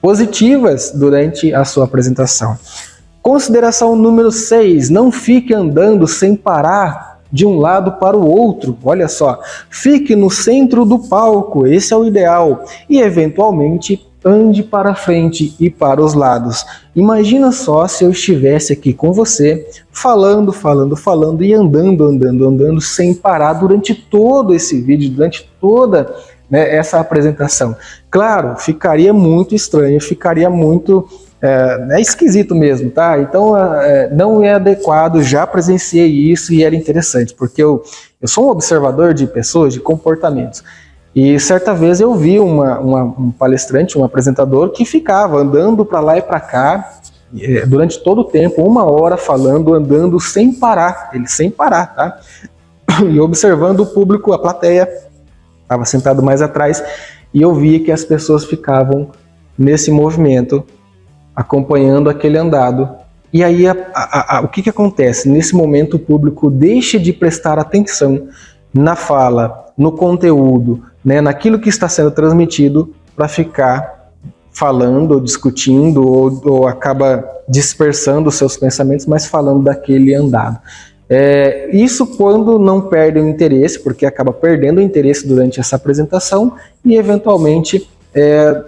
positivas durante a sua apresentação. Consideração número 6, não fique andando sem parar de um lado para o outro. Olha só, fique no centro do palco, esse é o ideal, e eventualmente ande para frente e para os lados. Imagina só se eu estivesse aqui com você, falando e andando sem parar durante todo esse vídeo, durante toda, né, essa apresentação. Claro, ficaria muito estranho, ficaria muito esquisito mesmo, tá? Então não é adequado, já presenciei isso e era interessante, porque eu sou um observador de pessoas, de comportamentos. E certa vez eu vi um palestrante, um apresentador, que ficava andando para lá e para cá durante todo o tempo, 1 hora falando, andando sem parar, tá? E observando o público, a plateia, estava sentado mais atrás, e eu via que as pessoas ficavam nesse movimento, acompanhando aquele andado. E aí o que acontece? Nesse momento o público deixa de prestar atenção na fala, no conteúdo, né, naquilo que está sendo transmitido, para ficar falando, ou discutindo, ou acaba dispersando os seus pensamentos, mas falando daquele andado. Isso quando não perde o interesse, porque acaba perdendo o interesse durante essa apresentação e eventualmente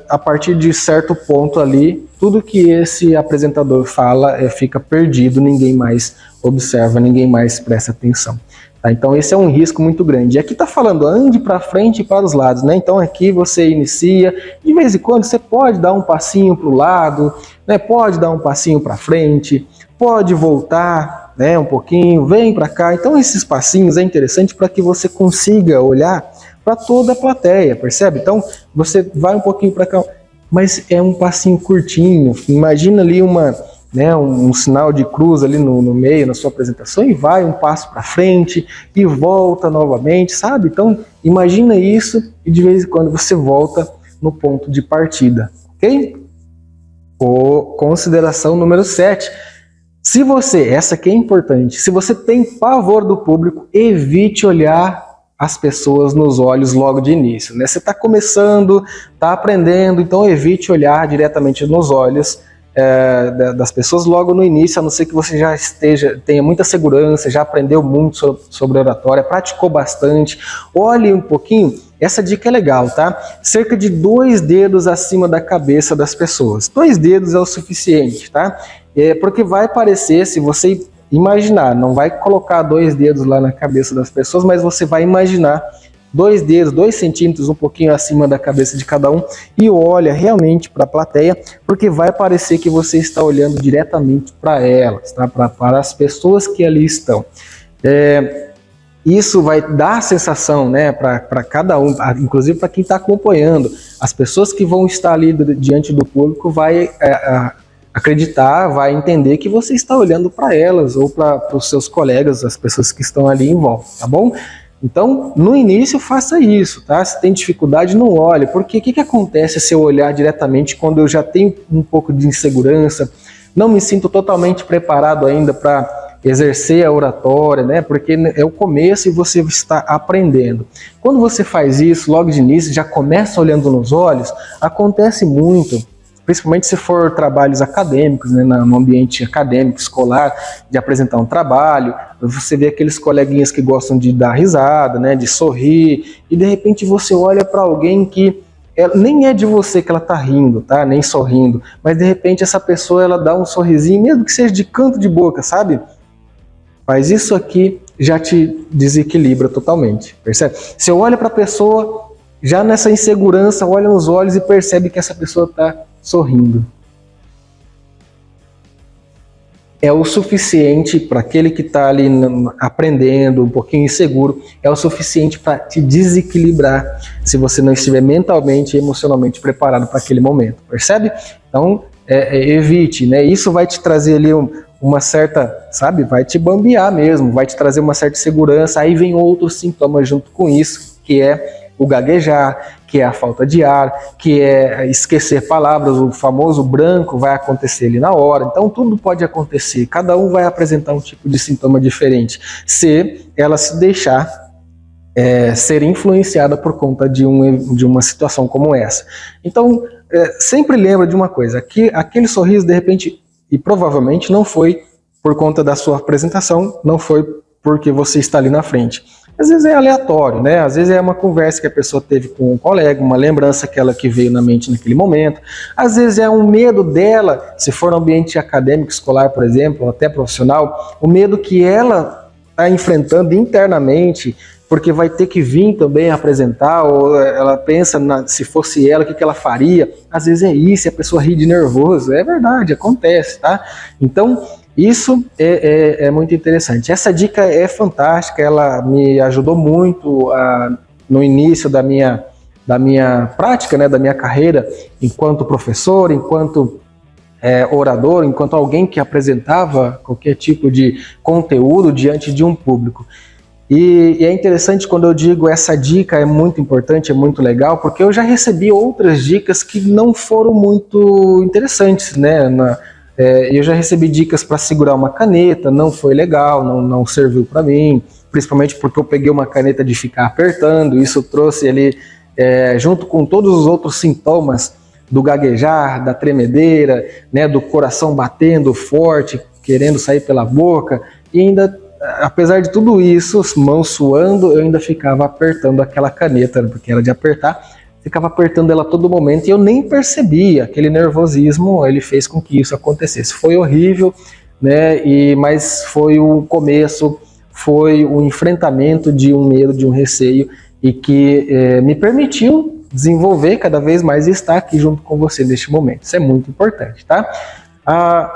a partir de certo ponto ali, tudo que esse apresentador fala fica perdido, ninguém mais observa, ninguém mais presta atenção. Tá? Então esse é um risco muito grande. E aqui está falando, ande para frente e para os lados, né? Então aqui você inicia, de vez em quando você pode dar um passinho para o lado, né? Pode dar um passinho para frente, pode voltar, né, um pouquinho, vem para cá. Então esses passinhos é interessante para que você consiga olhar para toda a plateia, percebe? Então você vai um pouquinho para cá, mas é um passinho curtinho. Imagina ali um sinal de cruz ali no meio na sua apresentação e vai um passo para frente e volta novamente, sabe? Então imagina isso e de vez em quando você volta no ponto de partida, ok? Consideração número 7. Se você, essa aqui é importante, se você tem pavor do público, evite olhar as pessoas nos olhos logo de início, né? Você está começando, está aprendendo, então evite olhar diretamente nos olhos das pessoas logo no início, a não ser que você já tenha muita segurança, já aprendeu muito sobre oratória, praticou bastante. Olhe um pouquinho, essa dica é legal, tá? Cerca de 2 dedos acima da cabeça das pessoas. 2 dedos é o suficiente, tá? Porque vai parecer, se você imaginar, não vai colocar 2 dedos lá na cabeça das pessoas, mas você vai imaginar 2 dedos, 2 centímetros, um pouquinho acima da cabeça de cada um, e olha realmente para a plateia, porque vai parecer que você está olhando diretamente para elas, tá? Para as pessoas que ali estão. Isso vai dar a sensação, né, para cada um, inclusive para quem está acompanhando, as pessoas que vão estar ali diante do público vai acreditar, vai entender que você está olhando para elas ou para os seus colegas, as pessoas que estão ali em volta, tá bom? Então, no início, faça isso, tá? Se tem dificuldade, não olhe, porque o que acontece se eu olhar diretamente quando eu já tenho um pouco de insegurança, não me sinto totalmente preparado ainda para exercer a oratória, né? Porque é o começo e você está aprendendo. Quando você faz isso, logo de início, já começa olhando nos olhos, acontece muito, principalmente se for trabalhos acadêmicos, né, no ambiente acadêmico, escolar, de apresentar um trabalho, você vê aqueles coleguinhas que gostam de dar risada, né, de sorrir, e de repente você olha para alguém que nem é de você que ela está rindo, tá, nem sorrindo, mas de repente essa pessoa ela dá um sorrisinho, mesmo que seja de canto de boca, sabe? Mas isso aqui já te desequilibra totalmente, percebe? Se eu olho para a pessoa, já nessa insegurança, olha nos olhos e percebe que essa pessoa está sorrindo. É o suficiente para aquele que está ali aprendendo, um pouquinho inseguro, é o suficiente para te desequilibrar se você não estiver mentalmente e emocionalmente preparado para aquele momento, percebe? Então, evite, né? Isso vai te trazer ali uma certa, sabe? Vai te bambear mesmo, vai te trazer uma certa segurança, aí vem outros sintomas junto com isso, que é o gaguejar, que é a falta de ar, que é esquecer palavras, o famoso branco vai acontecer ali na hora. Então tudo pode acontecer, cada um vai apresentar um tipo de sintoma diferente, se ela se deixar ser influenciada por conta de uma situação como essa. Então sempre lembra de uma coisa, que aquele sorriso de repente, e provavelmente não foi por conta da sua apresentação, não foi porque você está ali na frente. Às vezes é aleatório, né? Às vezes é uma conversa que a pessoa teve com um colega, uma lembrança que veio na mente naquele momento. Às vezes é um medo dela, se for no ambiente acadêmico, escolar, por exemplo, ou até profissional, o medo que ela está enfrentando internamente, porque vai ter que vir também apresentar, ou ela pensa, se fosse ela, o que ela faria. Às vezes é isso, a pessoa ri de nervoso. É verdade, acontece, tá? Então, isso é muito interessante. Essa dica é fantástica, ela me ajudou muito no início da minha prática, né, da minha carreira, enquanto professor, enquanto orador, enquanto alguém que apresentava qualquer tipo de conteúdo diante de um público. E é interessante quando eu digo essa dica é muito importante, é muito legal, porque eu já recebi outras dicas que não foram muito interessantes, né? Eu já recebi dicas para segurar uma caneta, não foi legal, não serviu para mim, principalmente porque eu peguei uma caneta de ficar apertando, isso trouxe ali, junto com todos os outros sintomas do gaguejar, da tremedeira, né, do coração batendo forte, querendo sair pela boca, e ainda, apesar de tudo isso, as mãos suando, eu ainda ficava apertando aquela caneta, porque era de apertar, ficava apertando ela a todo momento e eu nem percebia. Aquele nervosismo, ele fez com que isso acontecesse. Foi horrível, né? Mas foi o começo, foi o enfrentamento de um medo, de um receio, e que me permitiu desenvolver cada vez mais e estar aqui junto com você neste momento. Isso é muito importante, tá?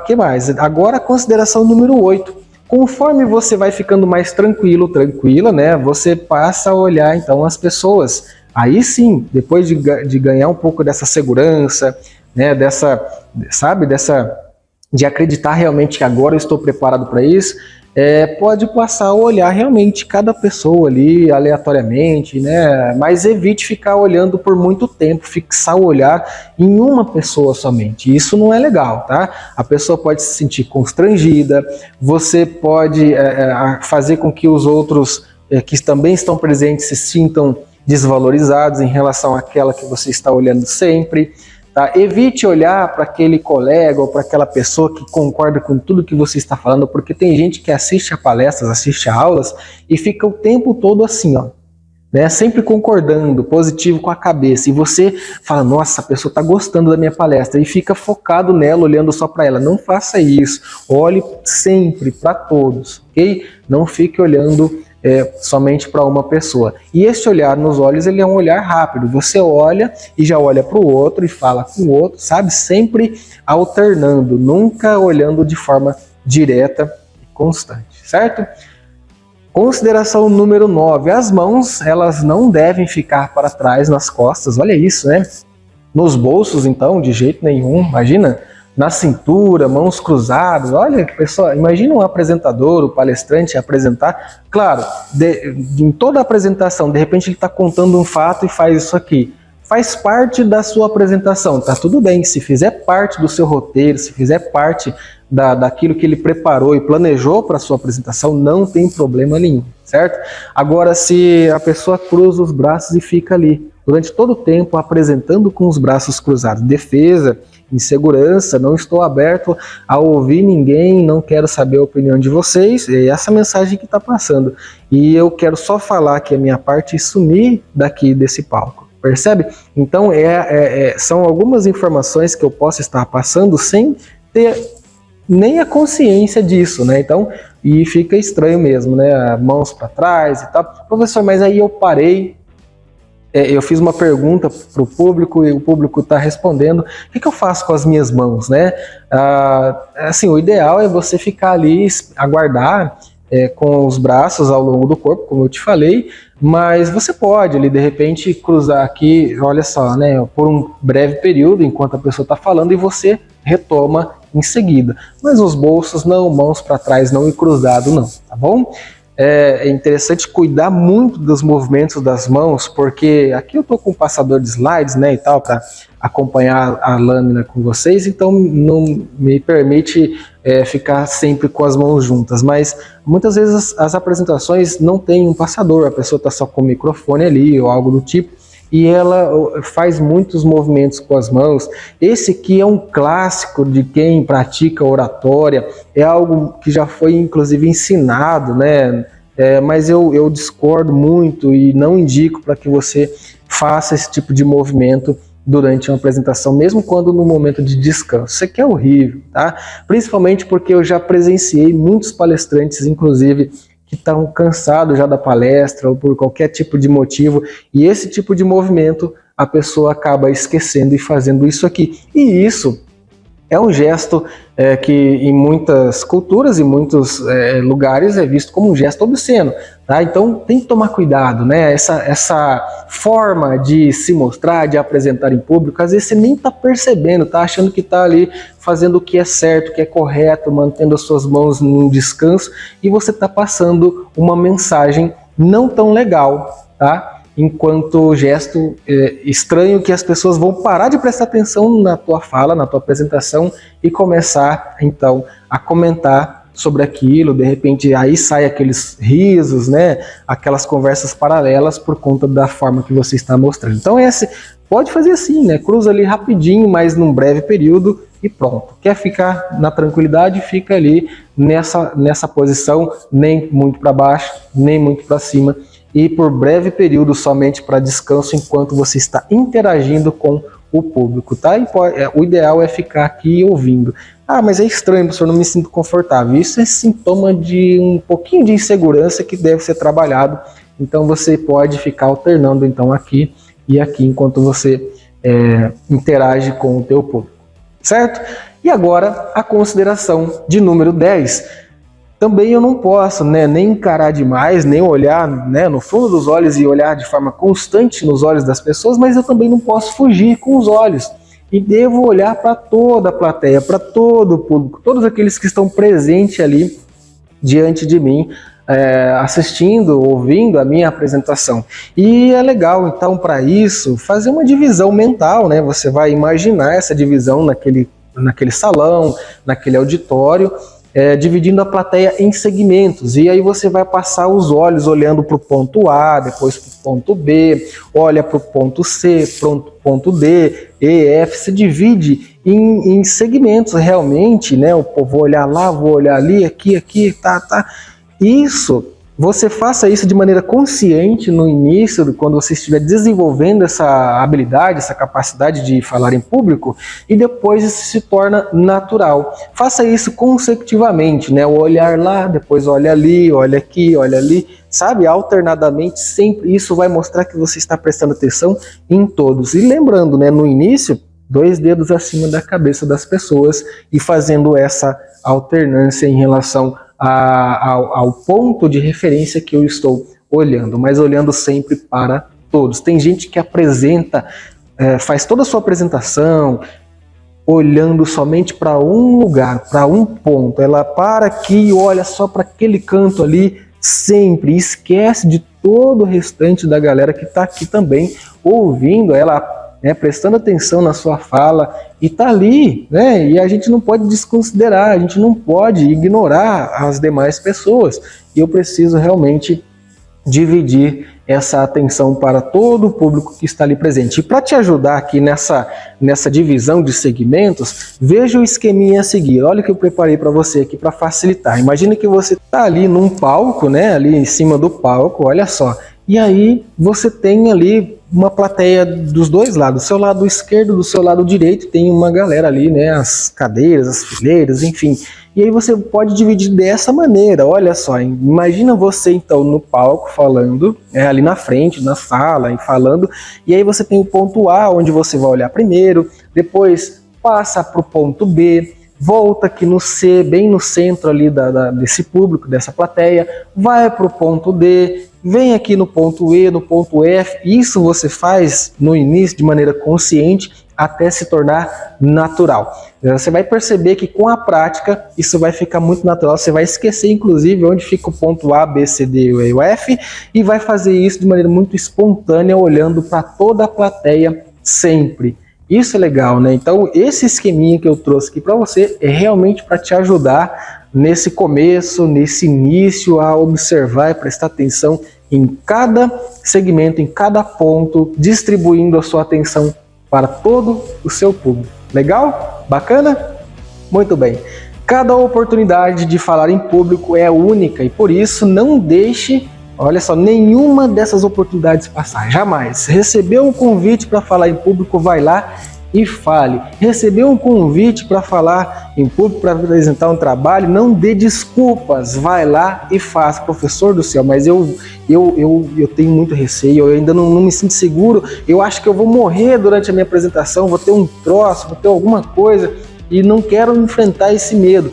Que mais? Agora a consideração número 8. Conforme você vai ficando mais tranquilo, tranquila, né? Você passa a olhar então as pessoas. Aí sim, depois de ganhar um pouco dessa segurança, né? De acreditar realmente que agora eu estou preparado para isso, pode passar a olhar realmente cada pessoa ali aleatoriamente, né? Mas evite ficar olhando por muito tempo, fixar o olhar em uma pessoa somente. Isso não é legal, tá? A pessoa pode se sentir constrangida, você pode fazer com que os outros que também estão presentes se sintam desvalorizados em relação àquela que você está olhando sempre. Tá? Evite olhar para aquele colega ou para aquela pessoa que concorda com tudo que você está falando, porque tem gente que assiste a palestras, assiste a aulas e fica o tempo todo assim, ó, né? Sempre concordando, positivo com a cabeça. E você fala, nossa, a pessoa está gostando da minha palestra, e fica focado nela, olhando só para ela. Não faça isso. Olhe sempre para todos, ok? Não fique olhando somente para uma pessoa. E esse olhar nos olhos, ele é um olhar rápido. Você olha e já olha para o outro e fala com o outro, sabe? Sempre alternando, nunca olhando de forma direta e constante, certo? Consideração número 9. As mãos, elas não devem ficar para trás nas costas. Olha isso, né? Nos bolsos, então, de jeito nenhum. Imagina, na cintura, mãos cruzadas. Olha, pessoal, imagina um apresentador, o palestrante apresentar. Claro, em toda a apresentação, de repente ele está contando um fato e faz isso aqui. Faz parte da sua apresentação, tá tudo bem. Se fizer parte do seu roteiro, se fizer parte daquilo que ele preparou e planejou para a sua apresentação, não tem problema nenhum, certo? Agora, se a pessoa cruza os braços e fica ali durante todo o tempo apresentando com os braços cruzados, defesa, insegurança, não estou aberto a ouvir ninguém, não quero saber a opinião de vocês, é essa mensagem que está passando. E eu quero só falar aqui a minha parte e sumir daqui desse palco. Percebe? Então, são algumas informações que eu posso estar passando sem ter nem a consciência disso, né? Então, e fica estranho mesmo, né? Mãos para trás e tal. Professor, mas aí eu parei, eu fiz uma pergunta para o público e o público está respondendo. O que eu faço com as minhas mãos, né? Assim, o ideal é você ficar ali, aguardar com os braços ao longo do corpo, como eu te falei, mas você pode ali de repente cruzar aqui, olha só, né, por um breve período enquanto a pessoa está falando e você retoma em seguida. Mas os bolsos não, mãos para trás não e cruzado não, tá bom? É interessante cuidar muito dos movimentos das mãos, porque aqui eu estou com um passador de slides, né, e tal, para acompanhar a lâmina com vocês, então não me permite ficar sempre com as mãos juntas, mas muitas vezes as apresentações não tem um passador, a pessoa está só com o microfone ali ou algo do tipo, e ela faz muitos movimentos com as mãos. Esse aqui é um clássico de quem pratica oratória, é algo que já foi inclusive ensinado, né? Mas eu discordo muito e não indico para que você faça esse tipo de movimento durante uma apresentação, mesmo quando no momento de descanso. Isso aqui é horrível, tá? Principalmente porque eu já presenciei muitos palestrantes, inclusive, que estão cansados já da palestra ou por qualquer tipo de motivo, e esse tipo de movimento a pessoa acaba esquecendo e fazendo isso aqui. E isso é um gesto que em muitas culturas e muitos lugares é visto como um gesto obsceno, tá? Então tem que tomar cuidado, né? Essa forma de se mostrar, de apresentar em público, às vezes você nem está percebendo, tá achando que está ali fazendo o que é certo, o que é correto, mantendo as suas mãos num descanso, e você está passando uma mensagem não tão legal, tá? Enquanto gesto estranho que as pessoas vão parar de prestar atenção na tua fala, na tua apresentação e começar então a comentar sobre aquilo, de repente aí sai aqueles risos, né, aquelas conversas paralelas por conta da forma que você está mostrando. Então pode fazer assim, né, cruza ali rapidinho, mas num breve período e pronto. Quer ficar na tranquilidade, fica ali nessa posição, nem muito para baixo, nem muito para cima, e por breve período somente para descanso enquanto você está interagindo com o público, tá? E o ideal é ficar aqui ouvindo. Ah, mas é estranho, professor, não me sinto confortável. Isso é sintoma de um pouquinho de insegurança que deve ser trabalhado. Então você pode ficar alternando então aqui e aqui enquanto você interage com o teu público, certo? E agora a consideração de número 10. Também eu não posso, né, nem encarar demais, nem olhar, né, no fundo dos olhos e olhar de forma constante nos olhos das pessoas, mas eu também não posso fugir com os olhos. E devo olhar para toda a plateia, para todo o público, todos aqueles que estão presentes ali diante de mim, assistindo, ouvindo a minha apresentação. E é legal, então, para isso, fazer uma divisão mental, né? Você vai imaginar essa divisão naquele salão, naquele auditório, dividindo a plateia em segmentos, e aí você vai passar os olhos olhando para o ponto A, depois para o ponto B, olha para o ponto C, ponto D, E, F, se divide em segmentos realmente, né? Eu vou olhar lá, vou olhar ali, aqui, tá. Isso, você faça isso de maneira consciente no início, quando você estiver desenvolvendo essa habilidade, essa capacidade de falar em público, e depois isso se torna natural. Faça isso consecutivamente, né? O olhar lá, depois olha ali, olha aqui, olha ali, sabe? Alternadamente, sempre. Isso vai mostrar que você está prestando atenção em todos. E lembrando, né, no início, 2 dedos acima da cabeça das pessoas e fazendo essa alternância em relação ao ponto de referência que eu estou olhando, mas olhando sempre para todos. Tem gente que apresenta, faz toda a sua apresentação olhando somente para um lugar, para um ponto. Ela para aqui e olha só para aquele canto ali, sempre esquece de todo o restante da galera que está aqui também ouvindo ela, prestando atenção na sua fala, e tá ali, né? E a gente não pode desconsiderar, a gente não pode ignorar as demais pessoas. E eu preciso realmente dividir essa atenção para todo o público que está ali presente. E para te ajudar aqui nessa divisão de segmentos, veja o esqueminha a seguir. Olha o que eu preparei para você aqui para facilitar. Imagine que você está ali num palco, né? Ali em cima do palco, olha só. E aí você tem ali uma plateia dos dois lados, do seu lado esquerdo, do seu lado direito, tem uma galera ali, né, as cadeiras, as fileiras, enfim. E aí você pode dividir dessa maneira, olha só, imagina você então no palco falando, ali na frente, na sala, e falando, e aí você tem o ponto A, onde você vai olhar primeiro, depois passa para o ponto B, volta aqui no C, bem no centro ali desse público, dessa plateia, vai para o ponto D, vem aqui no ponto E, no ponto F. Isso você faz no início de maneira consciente até se tornar natural. Você vai perceber que com a prática isso vai ficar muito natural. Você vai esquecer inclusive onde fica o ponto A, B, C, D e o F, e vai fazer isso de maneira muito espontânea, olhando para toda a plateia sempre. Isso é legal, né? Então esse esqueminha que eu trouxe aqui para você é realmente para te ajudar nesse começo, nesse início, a observar e prestar atenção em cada segmento, em cada ponto, distribuindo a sua atenção para todo o seu público. Legal? Bacana? Muito bem. Cada oportunidade de falar em público é única e por isso não deixe, olha só, nenhuma dessas oportunidades passar. Jamais. Recebeu um convite para falar em público, vai lá e fale. Recebeu um convite para falar em público, para apresentar um trabalho, não dê desculpas, vai lá e faça. Professor do céu, mas eu tenho muito receio, eu ainda não me sinto seguro, eu acho que eu vou morrer durante a minha apresentação, vou ter um troço, vou ter alguma coisa e não quero enfrentar esse medo.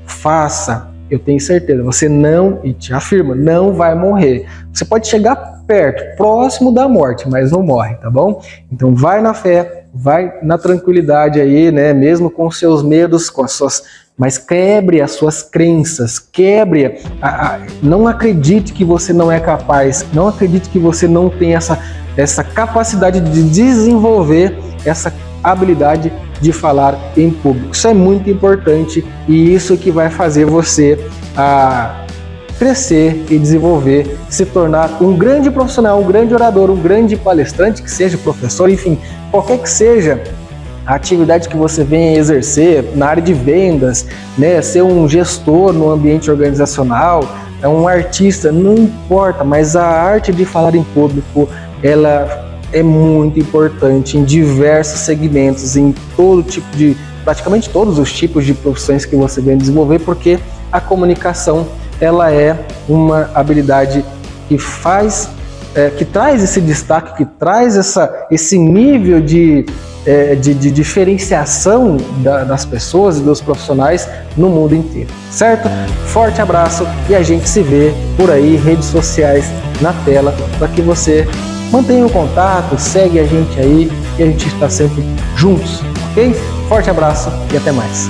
Faça, eu tenho certeza, você não, e te afirmo, não vai morrer. Você pode chegar perto, próximo da morte, mas não morre, tá bom? Então vai na fé, vai na tranquilidade aí, né? Mesmo com os seus medos, com as suas, mas quebre as suas crenças, quebre, não acredite que você não é capaz, não acredite que você não tem essa capacidade de desenvolver essa habilidade de falar em público. Isso é muito importante e isso que vai fazer você crescer e desenvolver, se tornar um grande profissional, um grande orador, um grande palestrante, que seja professor, enfim, qualquer que seja a atividade que você venha exercer na área de vendas, né, ser um gestor no ambiente organizacional, é um artista, não importa, mas a arte de falar em público, ela é muito importante em diversos segmentos, em todo tipo de, praticamente todos os tipos de profissões que você vem desenvolver, porque a comunicação, ela é uma habilidade que faz, que traz esse destaque, que traz esse nível de diferenciação das pessoas e dos profissionais no mundo inteiro, certo? Forte abraço e a gente se vê por aí, redes sociais na tela, para que você mantenha o contato, segue a gente aí e a gente está sempre juntos, ok? Forte abraço e até mais!